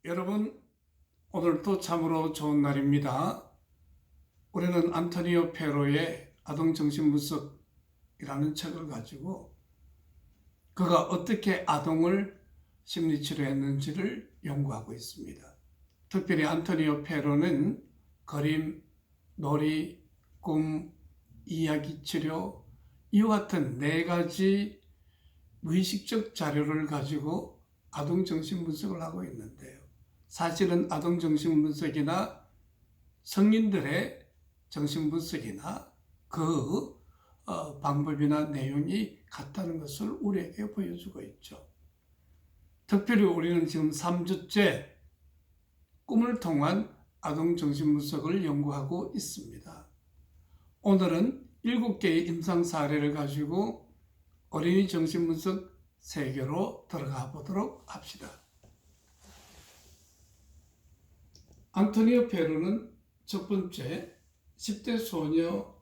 여러분, 오늘도 참으로 좋은 날입니다. 우리는 안토니오 페로의 아동정신분석이라는 책을 가지고 그가 어떻게 아동을 심리치료했는지를 연구하고 있습니다. 특별히 안토니오 페로는 그림, 놀이, 꿈, 이야기치료 이와 같은 4가지 무의식적 자료를 가지고 아동정신분석을 하고 있는데요. 사실은 아동정신분석이나 성인들의 정신분석이나 그 방법이나 내용이 같다는 것을 우리에게 보여주고 있죠. 특별히 우리는 지금 3주째 꿈을 통한 아동정신분석을 연구하고 있습니다. 오늘은 7개의 임상 사례를 가지고 어린이 정신분석 세계로 들어가 보도록 합시다. 안토니오 페로는 첫 번째 10대 소녀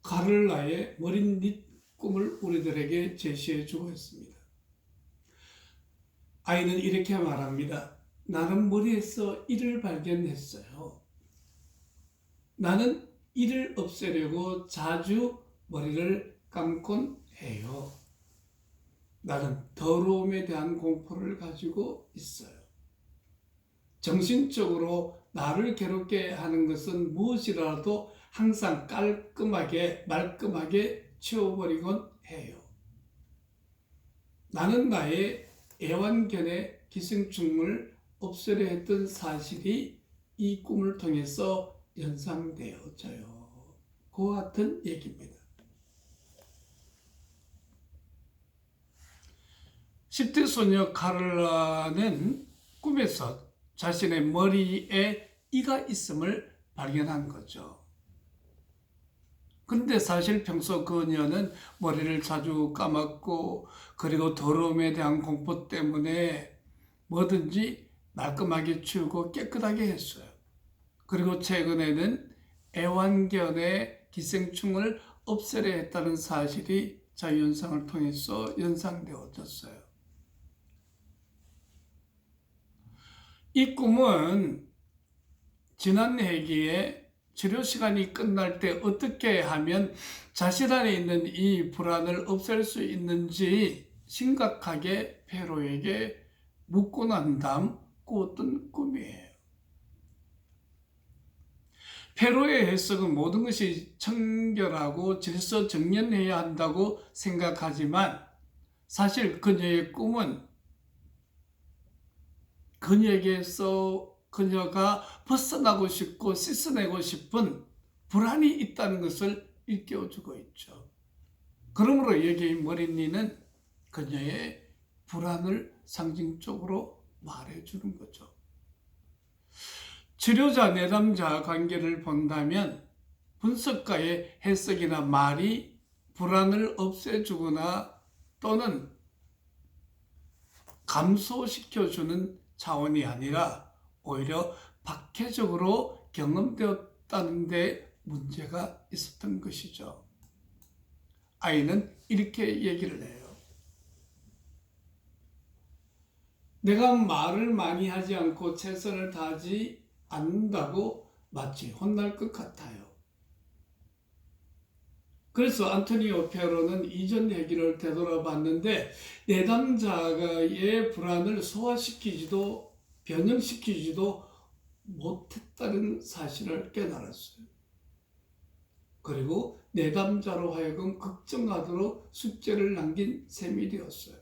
가를라의 머릿빛 꿈을 우리들에게 제시해 주고 있습니다. 아이는 이렇게 말합니다. 나는 머리에서 이를 발견했어요. 나는 이를 없애려고 자주 머리를 감곤 해요. 나는 더러움에 대한 공포를 가지고 있어요. 정신적으로 나를 괴롭게 하는 것은 무엇이라도 항상 깔끔하게 말끔하게 치워버리곤 해요. 나는 나의 애완견의 기생충을 없애려 했던 사실이 이 꿈을 통해서 연상되어져요. 그와 같은 얘기입니다. 10대 소녀 카를라는 꿈에서 자신의 머리에 이가 있음을 발견한 거죠. 그런데 사실 평소 그녀는 머리를 자주 감았고 그리고 더러움에 대한 공포 때문에 뭐든지 말끔하게 치우고 깨끗하게 했어요. 그리고 최근에는 애완견의 기생충을 없애려 했다는 사실이 자유현상을 통해서 연상되어졌어요. 이 꿈은 지난 회기에 치료 시간이 끝날 때 어떻게 하면 자신 안에 있는 이 불안을 없앨 수 있는지 심각하게 페로에게 묻고 난 다음 꾸었던 꿈이에요. 페로의 해석은 모든 것이 청결하고 질서 정연해야 한다고 생각하지만 사실 그녀의 꿈은 그녀에게서 그녀가 벗어나고 싶고 씻어내고 싶은 불안이 있다는 것을 일깨워주고 있죠. 그러므로 여기의 머릿니는 그녀의 불안을 상징적으로 말해주는 거죠. 치료자 내담자 관계를 본다면 분석가의 해석이나 말이 불안을 없애주거나 또는 감소시켜주는 차원이 아니라 오히려 박해적으로 경험되었다는 데 문제가 있었던 것이죠. 아이는 이렇게 얘기를 해요. 내가 말을 많이 하지 않고 최선을 다하지 않는다고 마치 혼날 것 같아요. 그래서 안토니오 페로는 이전 얘기를 되돌아봤는데 내담자의 불안을 소화시키지도 변형시키지도 못했다는 사실을 깨달았어요. 그리고 내담자로 하여금 걱정하도록 숙제를 남긴 셈이 되었어요.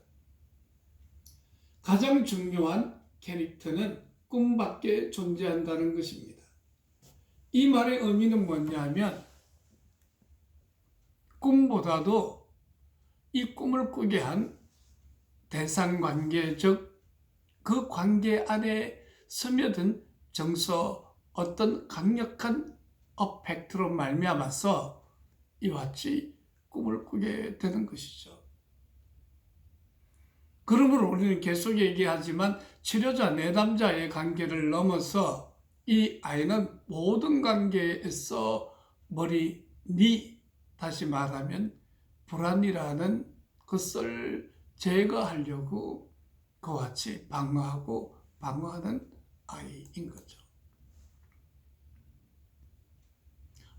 가장 중요한 캐릭터는 꿈밖에 존재한다는 것입니다. 이 말의 의미는 뭐냐면 꿈보다도 이 꿈을 꾸게 한 대상관계, 즉 그 관계 안에 스며든 정서 어떤 강력한 어펙트로 말미암아서 이와 같이 꿈을 꾸게 되는 것이죠. 그러므로 우리는 계속 얘기하지만 치료자 내담자의 관계를 넘어서 이 아이는 모든 관계에서 다시 말하면 불안이라는 것을 제거하려고 그와 같이 방어하고 방어하는 아이인 거죠.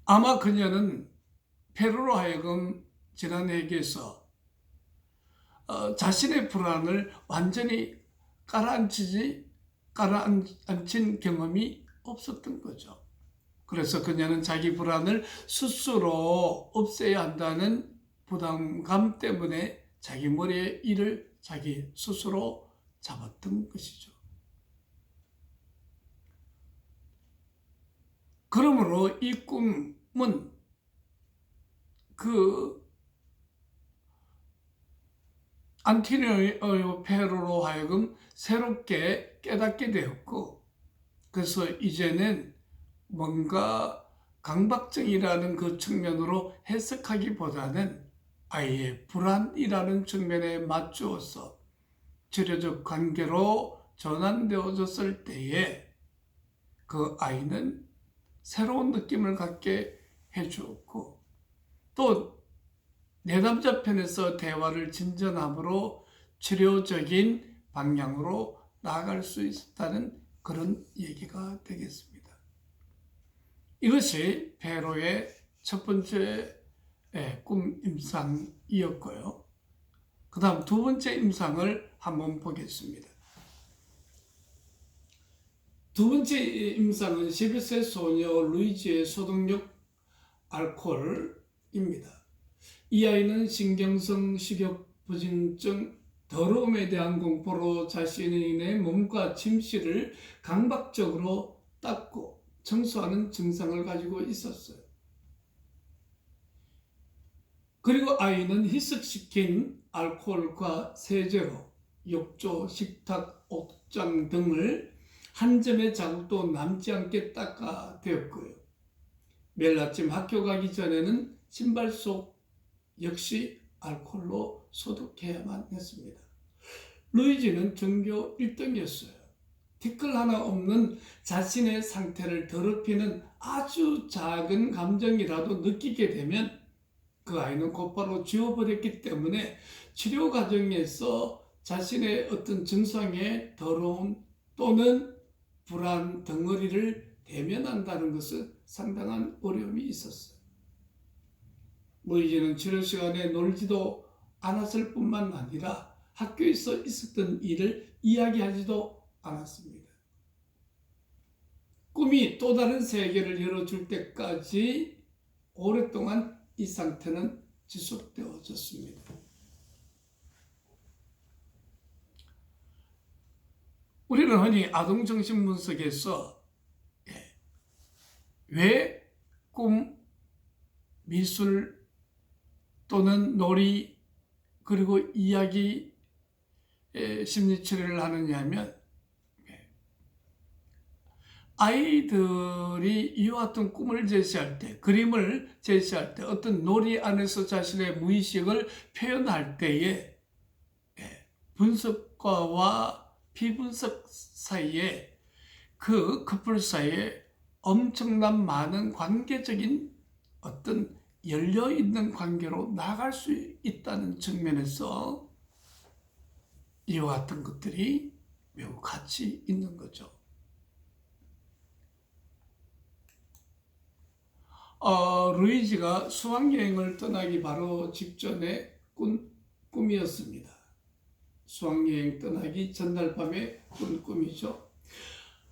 아마 그녀는 페로로 하여금 지난 회기에서 자신의 불안을 완전히 가라앉힌 경험이 없었던 거죠. 그래서 그녀는 자기 불안을 스스로 없애야 한다는 부담감 때문에 자기 머리에 일을 자기 스스로 잡았던 것이죠. 그러므로 이 꿈은 그 안토니오 페로로 하여금 새롭게 깨닫게 되었고, 그래서 이제는 뭔가 강박증이라는 그 측면으로 해석하기보다는 아이의 불안이라는 측면에 맞추어서 치료적 관계로 전환되어졌을 때에 그 아이는 새로운 느낌을 갖게 해주었고, 또 내담자 편에서 대화를 진전함으로 치료적인 방향으로 나아갈 수 있다는 그런 얘기가 되겠습니다. 이것이 페로의 첫 번째 꿈 임상이었고요. 그 다음 두 번째 임상을 한번 보겠습니다. 두 번째 임상은 11세 소녀 루이지의 소독력 알코올입니다. 이 아이는 신경성 식욕부진증, 더러움에 대한 공포로 자신의 몸과 침실을 강박적으로 닦고 청소하는 증상을 가지고 있었어요. 그리고 아이는 희석시킨 알코올과 세제로 욕조, 식탁, 옷장 등을 한 점의 자국도 남지 않게 닦아대었고요. 매일 아침 학교 가기 전에는 신발 속 역시 알코올로 소독해야만 했습니다. 루이지는 전교 1등이었어요. 티끌 하나 없는 자신의 상태를 더럽히는 아주 작은 감정이라도 느끼게 되면 그 아이는 곧바로 지워버렸기 때문에 치료 과정에서 자신의 어떤 증상의 더러움 또는 불안 덩어리를 대면한다는 것은 상당한 어려움이 있었어요. 루이지는 치료 시간에 놀지도 않았을 뿐만 아니라 학교에서 있었던 일을 이야기하지도 않았습니다. 꿈이 또 다른 세계를 열어줄 때까지 오랫동안 이 상태는 지속되어졌습니다. 우리는 흔히 아동정신분석에서 왜 꿈, 미술 또는 놀이 그리고 이야기 심리치료를 하느냐 하면 아이들이 이와 같은 꿈을 제시할 때, 그림을 제시할 때, 어떤 놀이 안에서 자신의 무의식을 표현할 때에 분석과와 비분석 사이에 그 커플 사이에 엄청난 많은 관계적인 어떤 열려있는 관계로 나아갈 수 있다는 측면에서 이와 같은 것들이 매우 가치 있는 거죠. 루이지가 수학여행을 떠나기 바로 직전에 꾼 꿈이었습니다. 수학여행 떠나기 전날 밤에 꾼 꿈이죠.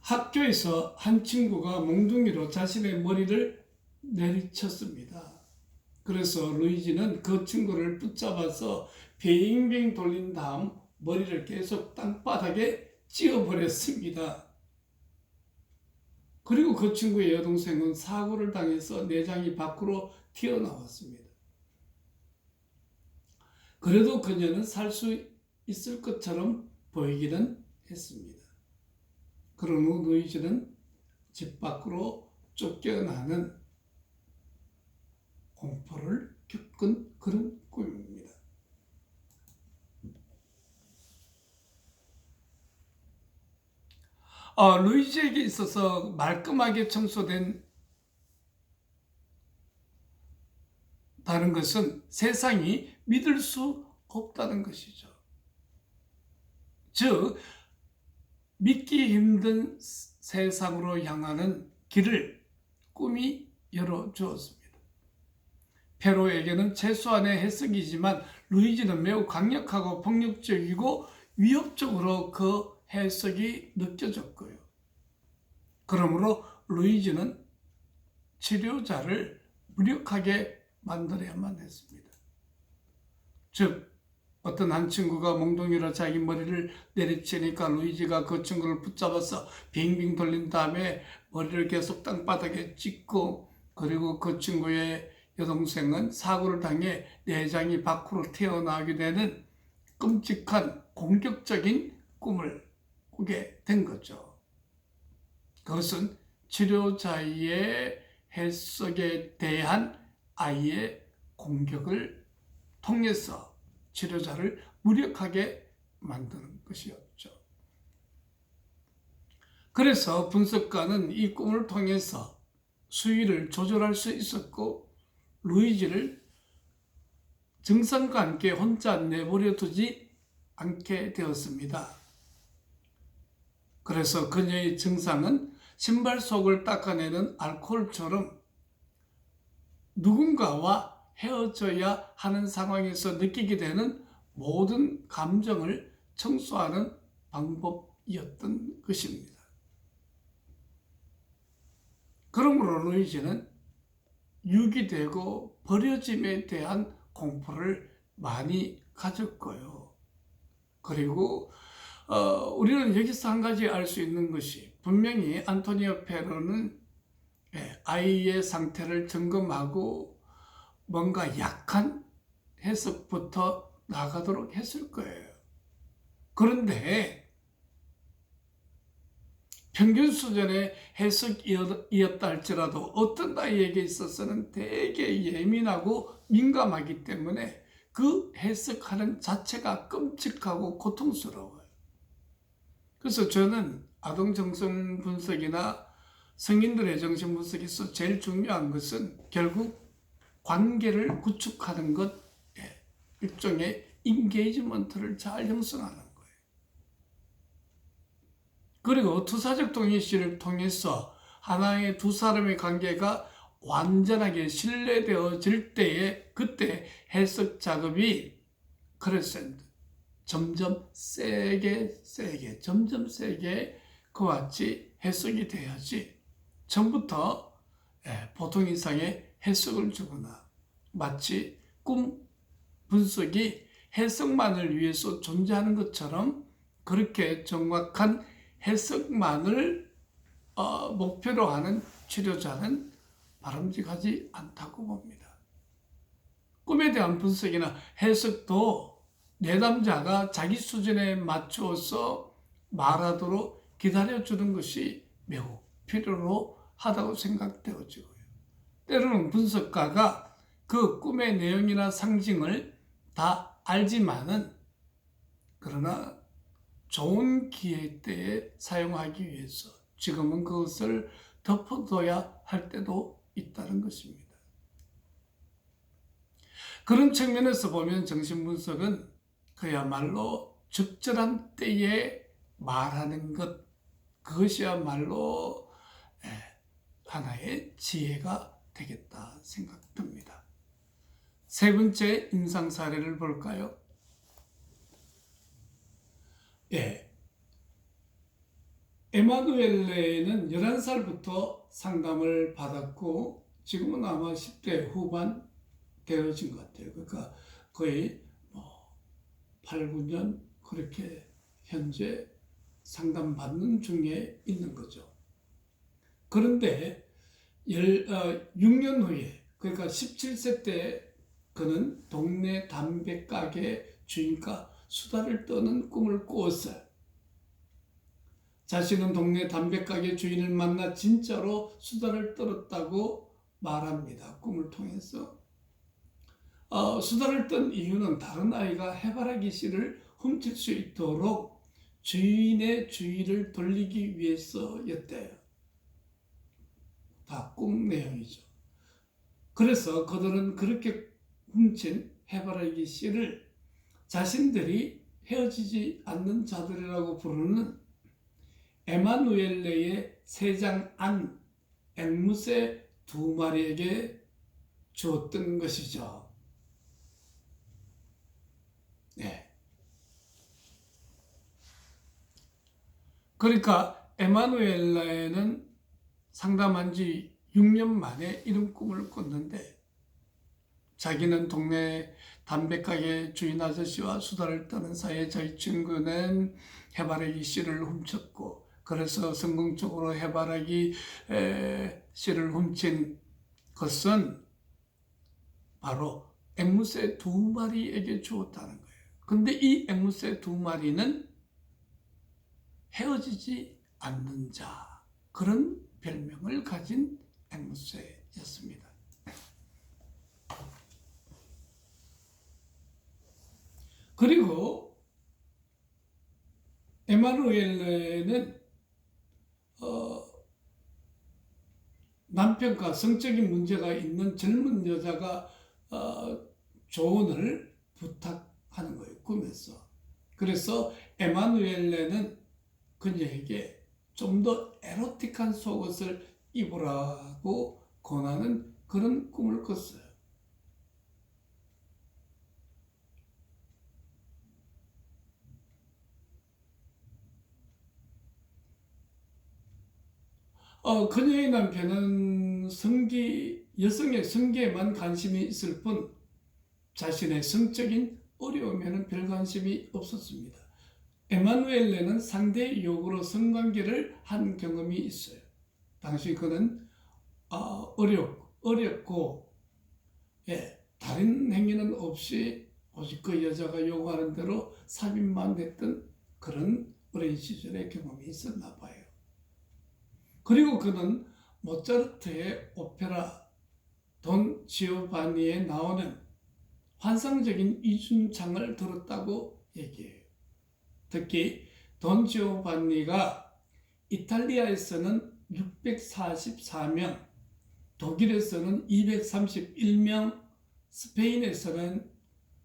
학교에서 한 친구가 몽둥이로 자신의 머리를 내리쳤습니다. 그래서 루이지는 그 친구를 붙잡아서 빙빙 돌린 다음 머리를 계속 땅바닥에 찧어버렸습니다. 그리고 그 친구의 여동생은 사고를 당해서 내장이 밖으로 튀어나왔습니다. 그래도 그녀는 살 수 있을 것처럼 보이기는 했습니다. 그런 후 루이지는 집 밖으로 쫓겨나는 공포를 겪은 그런 꿈입니다. 루이지에게 있어서 말끔하게 청소된 다른 것은 세상이 믿을 수 없다는 것이죠. 즉 믿기 힘든 세상으로 향하는 길을 꿈이 열어주었습니다. 페로에게는 최소한의 해석이지만 루이지는 매우 강력하고 폭력적이고 위협적으로 그 해석이 느껴졌고요. 그러므로 루이지는 치료자를 무력하게 만들어야만 했습니다. 즉 어떤 한 친구가 몽둥이로 자기 머리를 내리치니까 루이지가 그 친구를 붙잡아서 빙빙 돌린 다음에 머리를 계속 땅바닥에 찍고, 그리고 그 친구의 여동생은 사고를 당해 내장이 밖으로 튀어나오게 되는 끔찍한 공격적인 꿈을 꾸게 된 거죠. 그것은 치료자의 해석에 대한 아이의 공격을 통해서 치료자를 무력하게 만드는 것이었죠. 그래서 분석가는 이 꿈을 통해서 수위를 조절할 수 있었고, 루이지를 증상과 함께 혼자 내버려 두지 않게 되었습니다. 그래서 그녀의 증상은 신발 속을 닦아내는 알코올처럼 누군가와 헤어져야 하는 상황에서 느끼게 되는 모든 감정을 청소하는 방법이었던 것입니다. 그러므로 루이지는 유기되고 버려짐에 대한 공포를 많이 가졌고요. 그리고 우리는 여기서 한 가지 알 수 있는 것이, 분명히 안토니오 페로는 아이의 상태를 점검하고 뭔가 약한 해석부터 나가도록 했을 거예요. 그런데 평균 수준의 해석이었다 할지라도 어떤 아이에게 있어서는 되게 예민하고 민감하기 때문에 그 해석하는 자체가 끔찍하고 고통스러워요. 그래서 저는 아동정신 분석이나 성인들의 정신 분석에서 제일 중요한 것은 결국 관계를 구축하는 것, 일종의 인게이지먼트를 잘 형성하는 거예요. 그리고 투사적 동의시를 통해서 하나의 두 사람의 관계가 완전하게 신뢰되어질 때에, 그때 해석 작업이 크레센트, 점점 세게 점점 세게 그와 같이 해석이 돼야지 처음부터 보통 이상의 해석을 주거나 마치 꿈 분석이 해석만을 위해서 존재하는 것처럼 그렇게 정확한 해석만을 목표로 하는 치료자는 바람직하지 않다고 봅니다. 꿈에 대한 분석이나 해석도 내담자가 자기 수준에 맞추어서 말하도록 기다려주는 것이 매우 필요로 하다고 생각되어지고요. 때로는 분석가가 그 꿈의 내용이나 상징을 다 알지만은, 그러나 좋은 기회 때에 사용하기 위해서 지금은 그것을 덮어둬야 할 때도 있다는 것입니다. 그런 측면에서 보면 정신분석은 그야말로 적절한 때에 말하는 것, 그것이야말로 하나의 지혜가 되겠다 생각됩니다. 세 번째 임상 사례를 볼까요? 에마누엘레는 11살부터 상담을 받았고 지금은 아마 10대 후반 되어진 것 같아요. 그러니까 거의 8, 9년 그렇게 현재 상담받는 중에 있는 거죠. 그런데 6년 후에, 그러니까 17세 때 그는 동네 담배가게 주인과 수다를 떠는 꿈을 꾸었어요. 자신은 동네 담배가게 주인을 만나 진짜로 수다를 떨었다고 말합니다. 꿈을 통해서. 수다를 떤 이유는 다른 아이가 해바라기 씨를 훔칠 수 있도록 주인의 주의를 돌리기 위해서였대요. 다 꿈 내용이죠. 그래서 그들은 그렇게 훔친 해바라기 씨를 자신들이 헤어지지 않는 자들이라고 부르는 에마누엘레의 3장 안 앵무새 2마리에게 주었던 것이죠. 네. 그러니까 에마누엘레는 상담한 지 6년 만에 이런 꿈을 꿨는데, 자기는 동네 담배가게 주인 아저씨와 수다를 떠는 사이에 저희 친구는 해바라기 씨를 훔쳤고, 그래서 성공적으로 해바라기 씨를 훔친 것은 바로 앵무새 2마리에게 주었다는 거예요. 근데 이 앵무새 2마리는 헤어지지 않는 자, 그런 별명을 가진 앵무새였습니다. 그리고 에마누엘레는 남편과 성적인 문제가 있는 젊은 여자가 조언을 부탁하는 거예요, 꿈에서. 그래서 에마누엘레는 그녀에게 좀 더 에로틱한 속옷을 입으라고 권하는 그런 꿈을 꿨어요. 그녀의 남편은 여성의 성기에만 관심이 있을 뿐 자신의 성적인 어려움에는 별 관심이 없었습니다. 에마누엘레는 상대의 요구로 성관계를 한 경험이 있어요. 당시 그는 어렸고, 다른 행위는 없이 오직 그 여자가 요구하는 대로 삽입만 했던 그런 어린 시절의 경험이 있었나 봐요. 그리고 그는 모차르트의 오페라 돈 지오바니에 나오는 환상적인 이중창을 들었다고 얘기해요. 특히 돈 지오바니가 이탈리아에서는 644명, 독일에서는 231명, 스페인에서는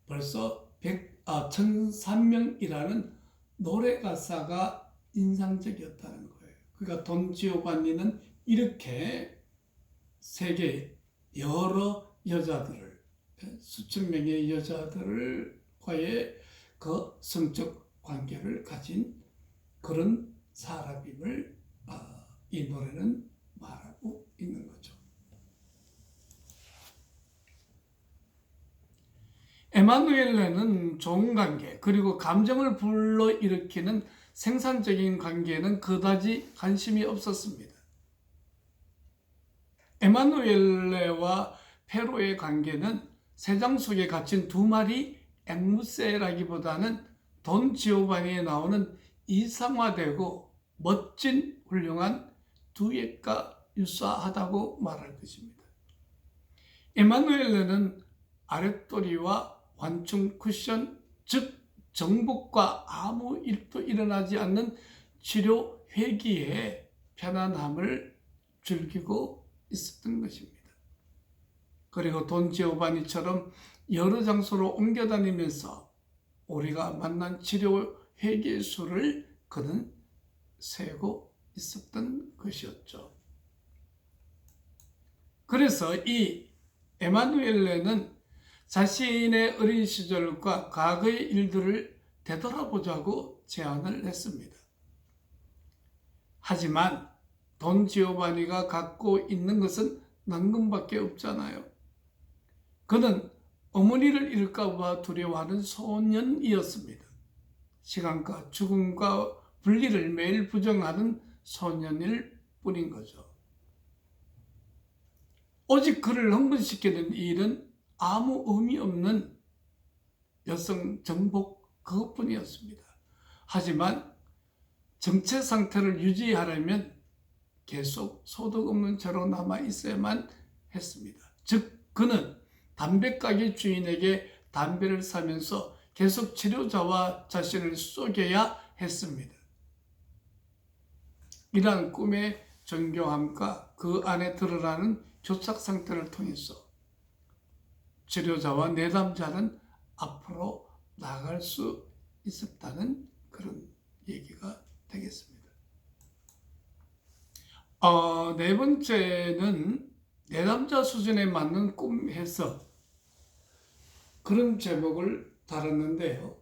벌써 1003명이라는 노래 가사가 인상적이었다는 거예요. 그러니까 돈 지오바니는 이렇게 세계 여러 여자들을, 수천 명의 여자들과의 그 성적 관계를 가진 그런 사람임을 이 노래는 말하고 있는 거죠. 에마누엘레는 좋은 관계, 그리고 감정을 불러일으키는 생산적인 관계에는 그다지 관심이 없었습니다. 에마누엘레와 페로의 관계는 새장 속에 갇힌 2마리 앵무새라기보다는 돈 지오바니에 나오는 이상화되고 멋진 훌륭한 듀엣과 유사하다고 말할 것입니다. 에마누엘레는 아랫도리와 완충 쿠션, 즉 정복과 아무 일도 일어나지 않는 치료 회기에 편안함을 즐기고 있었던 것입니다. 그리고 돈 지오바니처럼 여러 장소로 옮겨 다니면서 우리가 만난 치료 회개의 수를 그는 세고 있었던 것이었죠. 그래서 이 에마누엘레는 자신의 어린 시절과 과거의 일들을 되돌아보자고 제안을 했습니다. 하지만 돈 지오바니가 갖고 있는 것은 난금밖에 없잖아요. 그는 어머니를 잃을까 봐 두려워하는 소년이었습니다. 시간과 죽음과 분리를 매일 부정하는 소년일 뿐인 거죠. 오직 그를 흥분시키는 일은 아무 의미 없는 여성 정복 그것뿐이었습니다. 하지만 정체 상태를 유지하려면 계속 소득 없는 채로 남아 있어야만 했습니다. 즉 그는 담배가게 주인에게 담배를 사면서 계속 치료자와 자신을 속여야 했습니다. 이러한 꿈의 정교함과 그 안에 드러나는 교착 상태를 통해서 치료자와 내담자는 앞으로 나아갈 수 있었다는 그런 얘기가 되겠습니다. 네 번째는 내담자 수준에 맞는 꿈 해석, 그런 제목을 달았는데요.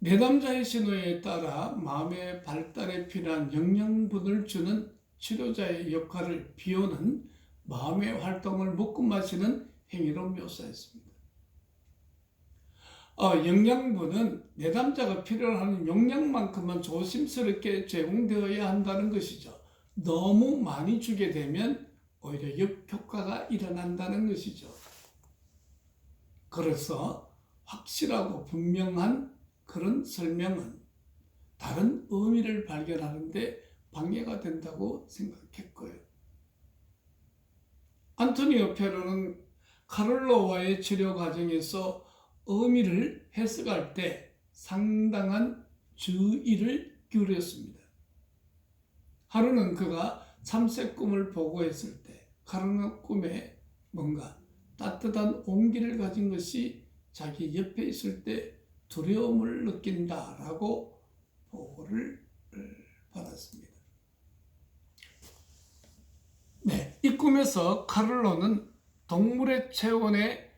내담자의 신호에 따라 마음의 발달에 필요한 영양분을 주는 치료자의 역할을 비우는 마음의 활동을 먹고 마시는 행위로 묘사했습니다. 영양분은 내담자가 필요로 하는 용량만큼만 조심스럽게 제공되어야 한다는 것이죠. 너무 많이 주게 되면 오히려 역효과가 일어난다는 것이죠. 그래서 확실하고 분명한 그런 설명은 다른 의미를 발견하는 데 방해가 된다고 생각했고요. 안토니오 페로는 카를로와의 치료 과정에서 의미를 해석할 때 상당한 주의를 기울였습니다. 하루는 그가 참새 꿈을 보고 했을 때 카를로 꿈에 뭔가 따뜻한 온기를 가진 것이 자기 옆에 있을 때 두려움을 느낀다라고 보고를 받았습니다. 네, 이 꿈에서 카를로는 동물의 체온에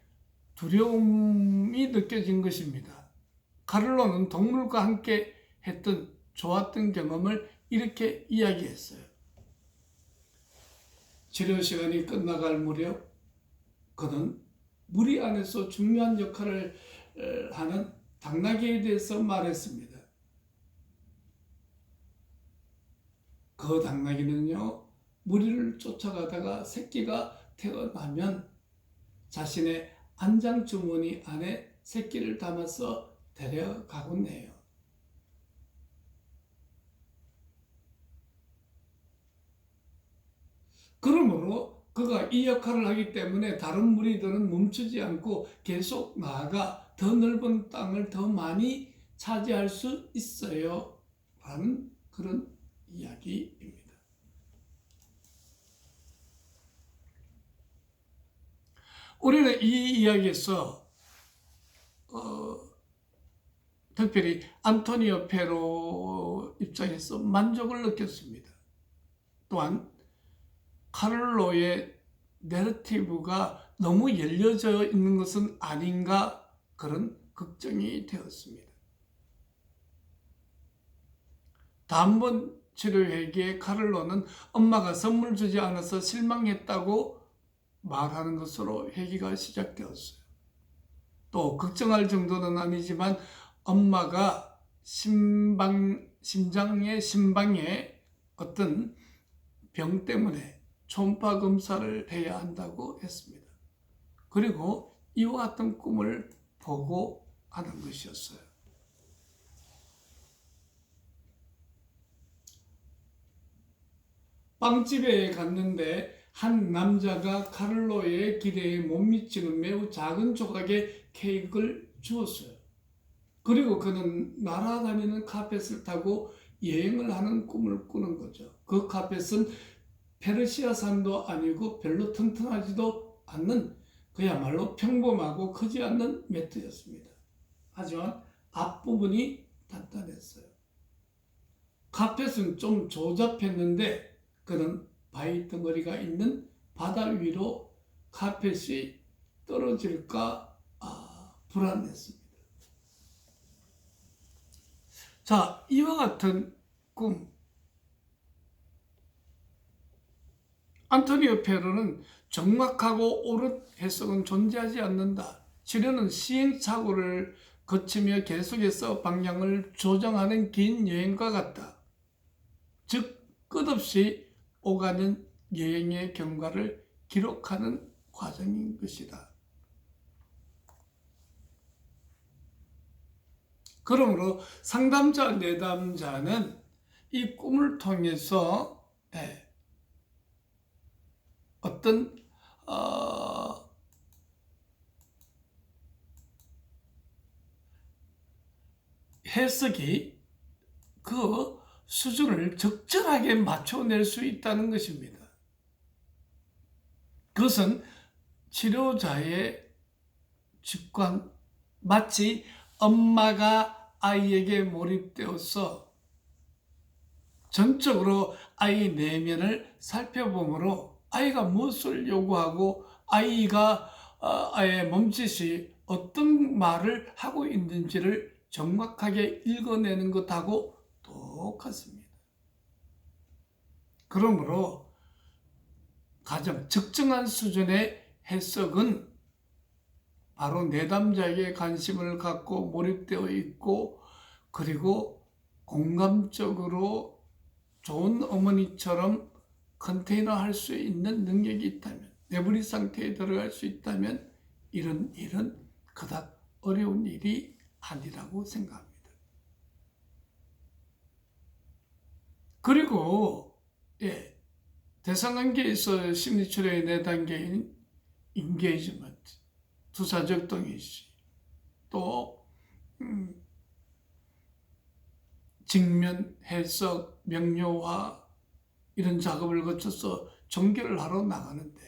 두려움이 느껴진 것입니다. 카를로는 동물과 함께 했던 좋았던 경험을 이렇게 이야기했어요. 치료 시간이 끝나갈 무렵 그는 무리 안에서 중요한 역할을 하는 당나귀에 대해서 말했습니다. 그 당나귀는요, 무리를 쫓아가다가 새끼가 태어나면 자신의 안장 주머니 안에 새끼를 담아서 데려가곤 해요. 그러므로 그가 이 역할을 하기 때문에 다른 무리들은 멈추지 않고 계속 나아가 더 넓은 땅을 더 많이 차지할 수 있어요. 라는 그런 이야기입니다. 우리는 이 이야기에서 특별히 안토니오 페로 입장에서 만족을 느꼈습니다. 또한 카를로의 내러티브가 너무 열려져 있는 것은 아닌가, 그런 걱정이 되었습니다. 다음번 치료회기에 카를로는 엄마가 선물 주지 않아서 실망했다고 말하는 것으로 회기가 시작되었어요. 또 걱정할 정도는 아니지만 엄마가 심장의 심방에 어떤 병 때문에 초음파 검사를 해야 한다고 했습니다. 그리고 이와 같은 꿈을 보고 하는 것이었어요. 빵집에 갔는데 한 남자가 카를로의 기대에 못 미치는 매우 작은 조각의 케이크를 주었어요. 그리고 그는 날아다니는 카펫을 타고 여행을 하는 꿈을 꾸는 거죠. 그 카펫은 페르시아산도 아니고 별로 튼튼하지도 않는 그야말로 평범하고 크지 않는 매트였습니다. 하지만 앞부분이 단단했어요. 카펫은 좀 조잡했는데 그는 바위 덩어리가 있는 바다 위로 카펫이 떨어질까 불안했습니다. 자, 이와 같은 꿈. 안토니오 페로는 정확하고 옳은 해석은 존재하지 않는다. 치료는 시행착오를 거치며 계속해서 방향을 조정하는 긴 여행과 같다. 즉 끝없이 오가는 여행의 경과를 기록하는 과정인 것이다. 그러므로 상담자, 내담자는 이 꿈을 통해서 어떤 해석이 그 수준을 적절하게 맞춰낼 수 있다는 것입니다. 그것은 치료자의 직관, 마치 엄마가 아이에게 몰입되어서 전적으로 아이 내면을 살펴보므로 아이가 무엇을 요구하고 아이가 아이의 몸짓이 어떤 말을 하고 있는지를 정확하게 읽어내는 것하고 똑같습니다. 그러므로 가장 적정한 수준의 해석은 바로 내담자에게 관심을 갖고 몰입되어 있고, 그리고 공감적으로 좋은 어머니처럼 컨테이너 할 수 있는 능력이 있다면, 내분리 상태에 들어갈 수 있다면 이런 일은 그닥 어려운 일이 아니라고 생각합니다. 그리고 대상관계에서 심리치료의 4단계인 인게이지먼트, 투사적 동의시, 또 직면, 해석, 명료화 이런 작업을 거쳐서 종결을 하러 나가는데,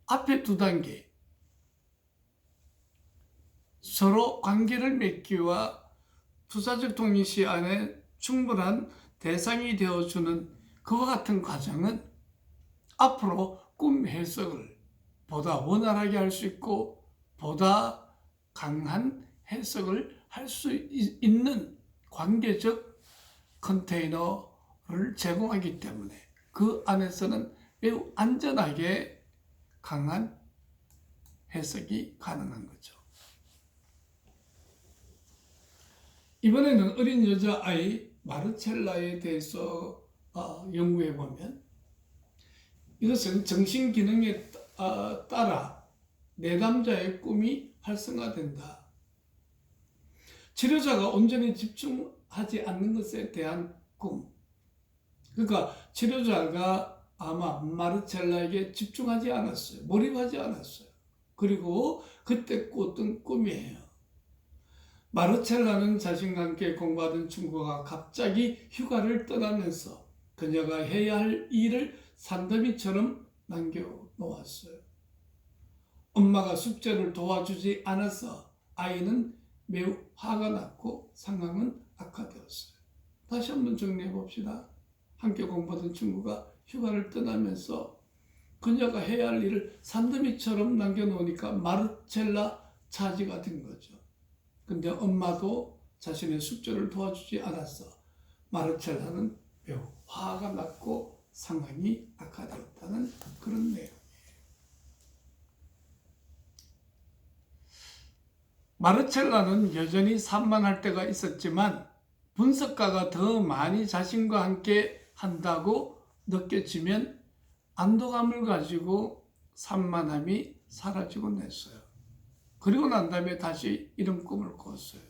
앞에 2단계 서로 관계를 맺기와 투사적 동의시 안에 충분한 대상이 되어주는 그와 같은 과정은 앞으로 꿈 해석을 보다 원활하게 할 수 있고 보다 강한 해석을 할 수 있는 관계적 컨테이너를 제공하기 때문에 그 안에서는 매우 안전하게 강한 해석이 가능한 거죠. 이번에는 어린 여자아이 마르첼라에 대해서 연구해 보면, 이것은 정신기능에 따라 내담자의 꿈이 활성화된다. 치료자가 온전히 집중하지 않는 것에 대한 꿈. 그러니까 치료자가 아마 마르첼라에게 집중하지 않았어요. 몰입하지 않았어요. 그리고 그때 꿨던 꿈이에요. 마르첼라는 자신과 함께 공부하던 친구가 갑자기 휴가를 떠나면서 그녀가 해야 할 일을 산더미처럼 남겨놓았어요. 엄마가 숙제를 도와주지 않아서 아이는 매우 화가 났고 상황은 악화되었어요. 다시 한번 정리해 봅시다. 함께 공부하던 친구가 휴가를 떠나면서 그녀가 해야 할 일을 산더미처럼 남겨놓으니까 마르첼라 차지가 된 거죠. 근데 엄마도 자신의 숙제를 도와주지 않았어 마르첼라는 매우 화가 났고 상황이 악화되었다는 그런 내용이에요. 마르첼라는 여전히 산만할 때가 있었지만 분석가가 더 많이 자신과 함께 한다고 느껴지면 안도감을 가지고 산만함이 사라지곤 했어요. 그리고 난 다음에 다시 이런 꿈을 꿨어요.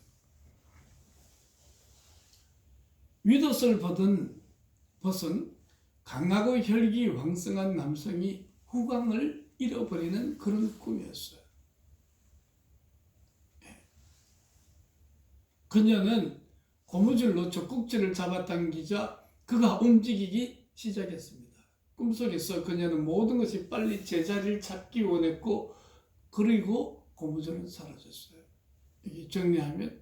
윗옷을 벗은 강하고 혈기 왕성한 남성이 후광을 잃어버리는 그런 꿈이었어요. 그녀는 고무줄로 젖꼭지를 잡아당기자 그가 움직이기 시작했습니다. 꿈속에서 그녀는 모든 것이 빨리 제자리를 잡기 원했고, 그리고 고무줄은 사라졌어요. 여기 정리하면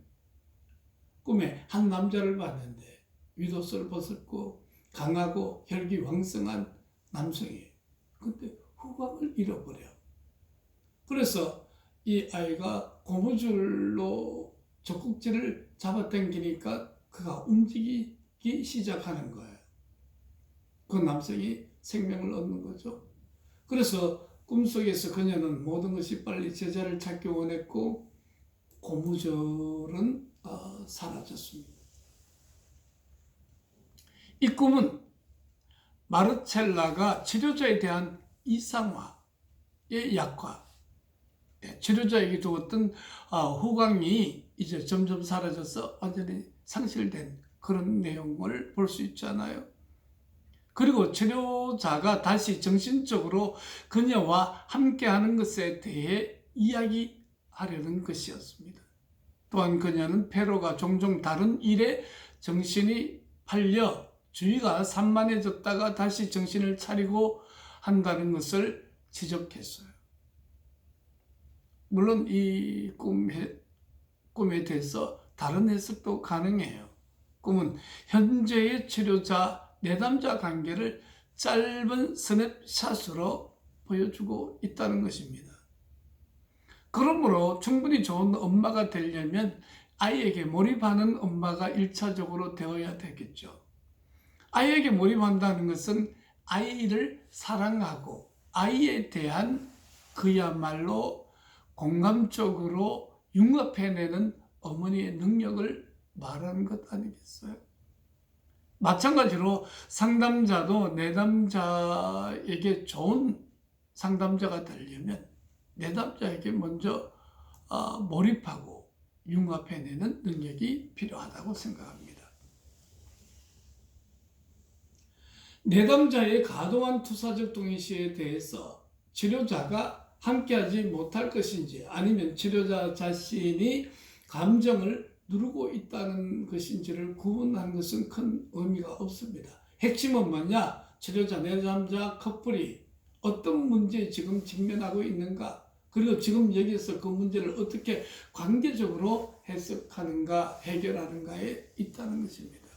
꿈에 한 남자를 봤는데 윗옷을 벗었고 강하고 혈기 왕성한 남성이에요. 근데 후광을 잃어버려. 그래서 이 아이가 고무줄로 젖꼭지를 잡아당기니까 그가 움직이기 시작하는 거예요. 그 남성이 생명을 얻는 거죠. 그래서 꿈속에서 그녀는 모든 것이 빨리 제자를 찾기 원했고 고무줄은 사라졌습니다. 이 꿈은 마르첼라가 치료자에 대한 이상화의 약화, 치료자에게 주었던 후광이 이제 점점 사라져서 완전히 상실된 그런 내용을 볼 수 있잖아요. 그리고 치료자가 다시 정신적으로 그녀와 함께하는 것에 대해 이야기하려는 것이었습니다. 또한 그녀는 폐로가 종종 다른 일에 정신이 팔려 주의가 산만해졌다가 다시 정신을 차리고 한다는 것을 지적했어요. 물론 이 꿈에 대해서 다른 해석도 가능해요. 꿈은 현재의 치료자, 내담자 관계를 짧은 스냅샷으로 보여주고 있다는 것입니다. 그러므로 충분히 좋은 엄마가 되려면 아이에게 몰입하는 엄마가 1차적으로 되어야 되겠죠. 아이에게 몰입한다는 것은 아이를 사랑하고 아이에 대한 그야말로 공감적으로 융합해내는 어머니의 능력을 말하는 것 아니겠어요? 마찬가지로 상담자도 내담자에게 좋은 상담자가 되려면 내담자에게 먼저 몰입하고 융합해내는 능력이 필요하다고 생각합니다. 내담자의 과도한 투사적 동의시에 대해서 치료자가 함께하지 못할 것인지 아니면 치료자 자신이 감정을 누르고 있다는 것인지를 구분하는 것은 큰 의미가 없습니다. 핵심은 뭐냐? 치료자, 내담자 커플이 어떤 문제에 지금 직면하고 있는가, 그리고 지금 여기서 그 문제를 어떻게 관계적으로 해석하는가, 해결하는가에 있다는 것입니다.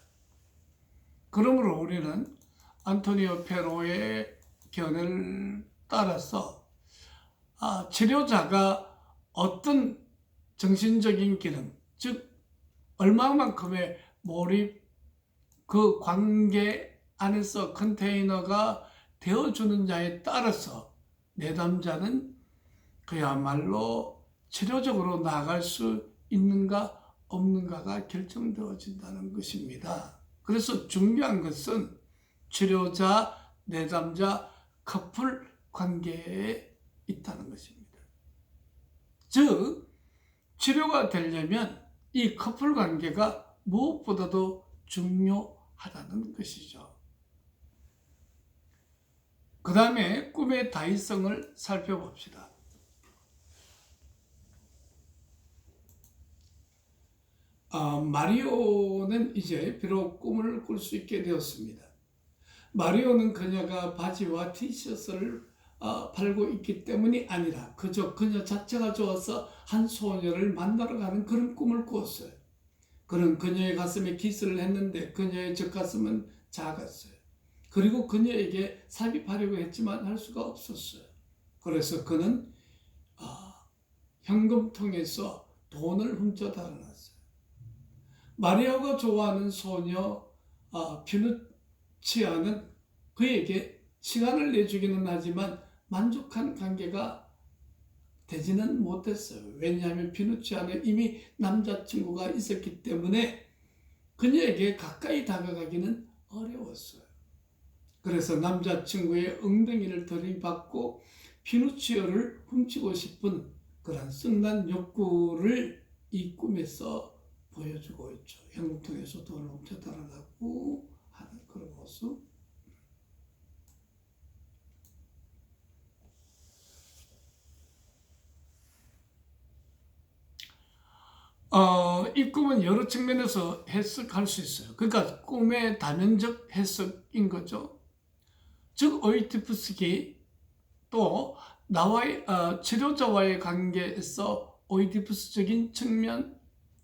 그러므로 우리는 안토니오 페로의 견해를 따라서 치료자가 어떤 정신적인 기능, 즉 얼마만큼의 몰입, 그 관계 안에서 컨테이너가 되어주느냐에 따라서 내담자는 그야말로 치료적으로 나아갈 수 있는가 없는가가 결정되어진다는 것입니다. 그래서 중요한 것은 치료자, 내담자, 커플 관계에 있다는 것입니다. 즉, 치료가 되려면 이 커플 관계가 무엇보다도 중요하다는 것이죠. 그 다음에 꿈의 다의성을 살펴봅시다. 마리오는 이제 비록 꿈을 꿀 수 있게 되었습니다. 마리오는 그녀가 바지와 티셔츠를 팔고 있기 때문이 아니라 그저 그녀 자체가 좋아서 한 소녀를 만나러 가는 그런 꿈을 꾸었어요. 그는 그녀의 가슴에 키스를 했는데 그녀의 젖가슴은 작았어요. 그리고 그녀에게 삽입하려고 했지만 할 수가 없었어요. 그래서 그는 현금통에서 돈을 훔쳐 달아났어요. 마리아가 좋아하는 소녀 피누치아는 그에게 시간을 내주기는 하지만 만족한 관계가 되지는 못했어요. 왜냐하면 피누치아는 이미 남자친구가 있었기 때문에 그녀에게 가까이 다가가기는 어려웠어요. 그래서 남자친구의 엉덩이를 들이받고 피누치아를 훔치고 싶은 그런 쓴난 욕구를 이 꿈에서 보여주고 있죠. 현금통에서 돈을 훔쳐 달아나고 하는 그런 모습. 이 꿈은 여러 측면에서 해석할 수 있어요. 그러니까 꿈의 다면적 해석인 거죠. 즉 오이디푸스기 또 나와의 치료자와의 관계에서 오이디푸스적인 측면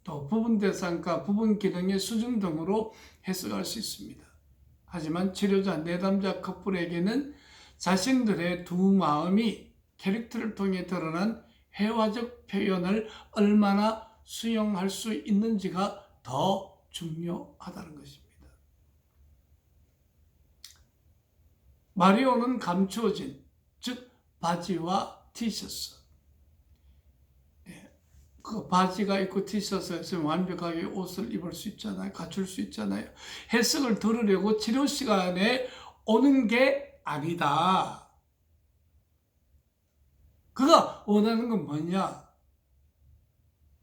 또 부분 대상과 부분 기능의 수준 등으로 해석할 수 있습니다. 하지만 치료자, 내담자 커플에게는 자신들의 두 마음이 캐릭터를 통해 드러난 회화적 표현을 얼마나 수용할 수 있는지가 더 중요하다는 것입니다. 마리오는 감추어진, 즉 바지와 티셔츠, 그 바지가 있고 티셔츠가 있으면 완벽하게 옷을 입을 수 있잖아요. 갖출 수 있잖아요. 해석을 들으려고 치료 시간에 오는 게 아니다. 그가 원하는 건 뭐냐?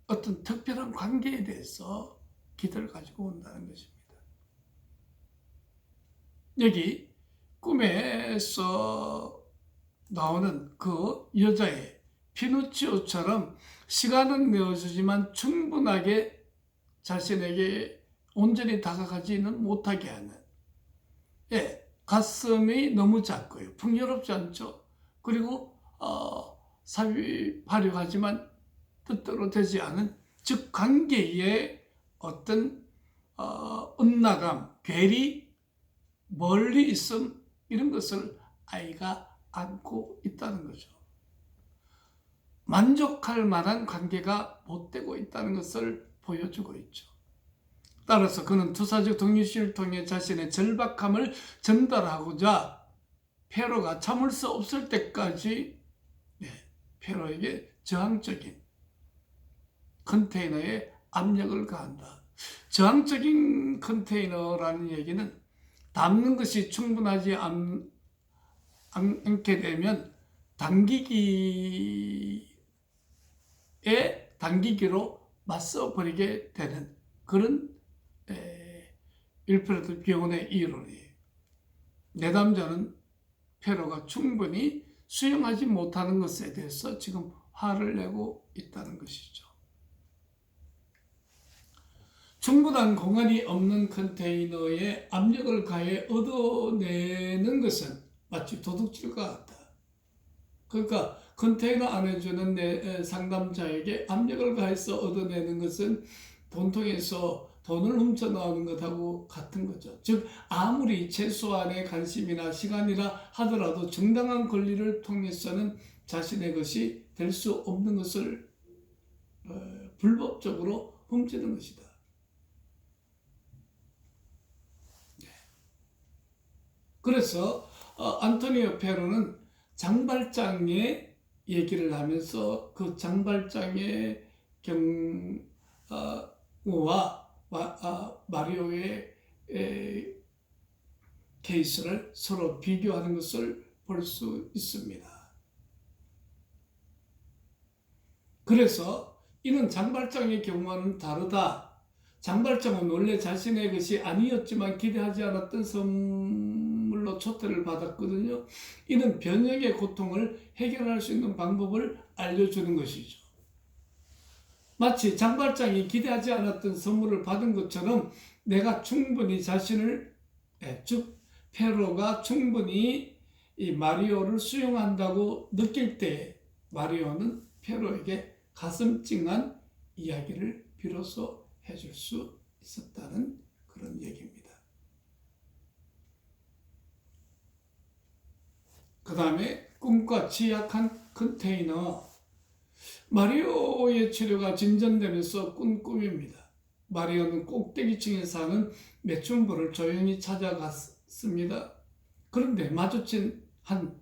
어떤 특별한 관계에 대해서 기대를 가지고 온다는 것입니다. 여기 꿈에서 나오는 그 여자의 피누치오처럼 시간은 내어주지만 충분하게 자신에게 온전히 다가가지는 못하게 하는, 가슴이 너무 작고요. 풍요롭지 않죠. 그리고 삽입하려고 하지만 뜻대로 되지 않은, 즉 관계의 어떤 엇나감, 괴리, 멀리 있음 이런 것을 아이가 안고 있다는 거죠. 만족할 만한 관계가 못 되고 있다는 것을 보여주고 있죠. 따라서 그는 투사적 독립심을 통해 자신의 절박함을 전달하고자 페로가 참을 수 없을 때까지 페로에게 저항적인 컨테이너에 압력을 가한다. 저항적인 컨테이너라는 얘기는 담는 것이 충분하지 않게 되면 당기기로 맞서 버리게 되는 그런 윌프레드 비온의 이론이에요. 내담자는 페로가 충분히 수용하지 못하는 것에 대해서 지금 화를 내고 있다는 것이죠. 충분한 공간이 없는 컨테이너에 압력을 가해 얻어내는 것은 마치 도둑질과 같다. 그러니까 컨테이너 안에 주는 내 상담자에게 압력을 가해서 얻어내는 것은 돈통에서 돈을 훔쳐 나오는 것하고 같은 거죠. 즉 아무리 최소한의 관심이나 시간이라 하더라도 정당한 권리를 통해서는 자신의 것이 될 수 없는 것을 불법적으로 훔치는 것이다. 그래서 안토니오 페로는 장발장의 얘기를 하면서 그 장발장의 경우와 마리오의 케이스를 서로 비교하는 것을 볼 수 있습니다. 그래서 이는 장발장의 경우와는 다르다. 장발장은 원래 자신의 것이 아니었지만 기대하지 않았던 선물로 초대를 받았거든요. 이는 변형의 고통을 해결할 수 있는 방법을 알려주는 것이죠. 마치 장발장이 기대하지 않았던 선물을 받은 것처럼 내가 충분히 즉 페로가 충분히 이 마리오를 수용한다고 느낄 때 마리오는 페로에게 가슴 찡한 이야기를 비로소 해줄 수 있었다는 그런 얘기입니다. 그 다음에 꿈과 취약한 컨테이너. 마리오의 치료가 진전되면서 꾼 꿈입니다. 마리오는 꼭대기층에 사는 매춘부를 조용히 찾아갔습니다. 그런데 마주친 한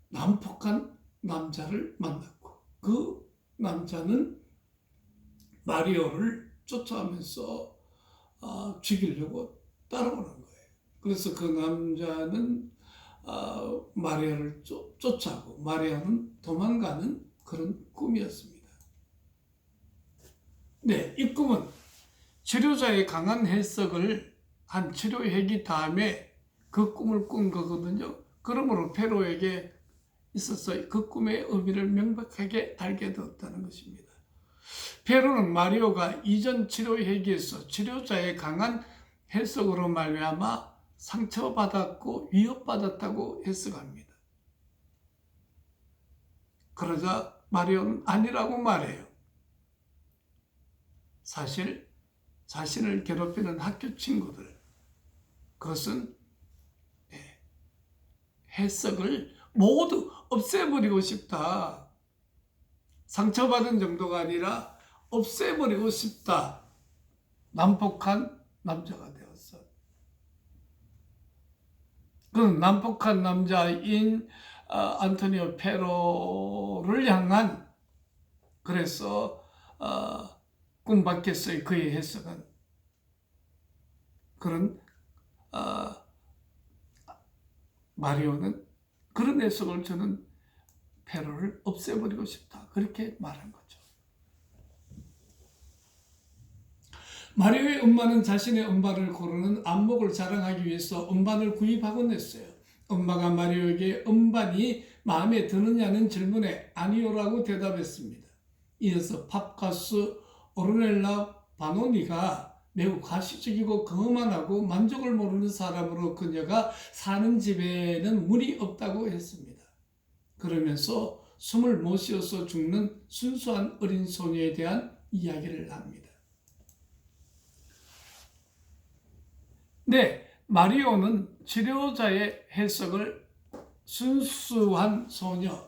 난폭한 남자를 만났고 그 남자는 마리오를 쫓아가면서 죽이려고 따라오는 거예요. 그래서 그 남자는 마리오를 쫓아가고 마리오는 도망가는 그런 꿈이었습니다. 네, 이 꿈은 치료자의 강한 해석을 한 치료회기 다음에 그 꿈을 꾼 거거든요. 그러므로 페로에게 있어서 그 꿈의 의미를 명백하게 알게 되었다는 것입니다. 페로는 마리오가 이전 치료회기에서 치료자의 강한 해석으로 말미암아 상처받았고 위협받았다고 해석합니다. 그러자 마리오는 아니라고 말해요. 사실 자신을 괴롭히는 학교 친구들, 그것은 해석을 모두 없애버리고 싶다. 상처받은 정도가 아니라 없애버리고 싶다. 난폭한 남자가 되었어. 그는 난폭한 남자인 안토니오 페로를 향한 그래서 꿈 밖에서의 그의 해석은 그런 마리오는 그런 해석을 저는 페로를 없애버리고 싶다. 그렇게 말한 거죠. 마리오의 엄마는 자신의 음반을 고르는 안목을 자랑하기 위해서 음반을 구입하곤 했어요. 엄마가 마리오에게 음반이 마음에 드느냐는 질문에 아니요라고 대답했습니다. 이어서 팝가수 오르넬라 바노니가 매우 가시적이고 거만하고 만족을 모르는 사람으로 그녀가 사는 집에는 문이 없다고 했습니다. 그러면서 숨을 못 쉬어서 죽는 순수한 어린 소녀에 대한 이야기를 합니다. 그런데 마리오는 치료자의 해석을 순수한 소녀,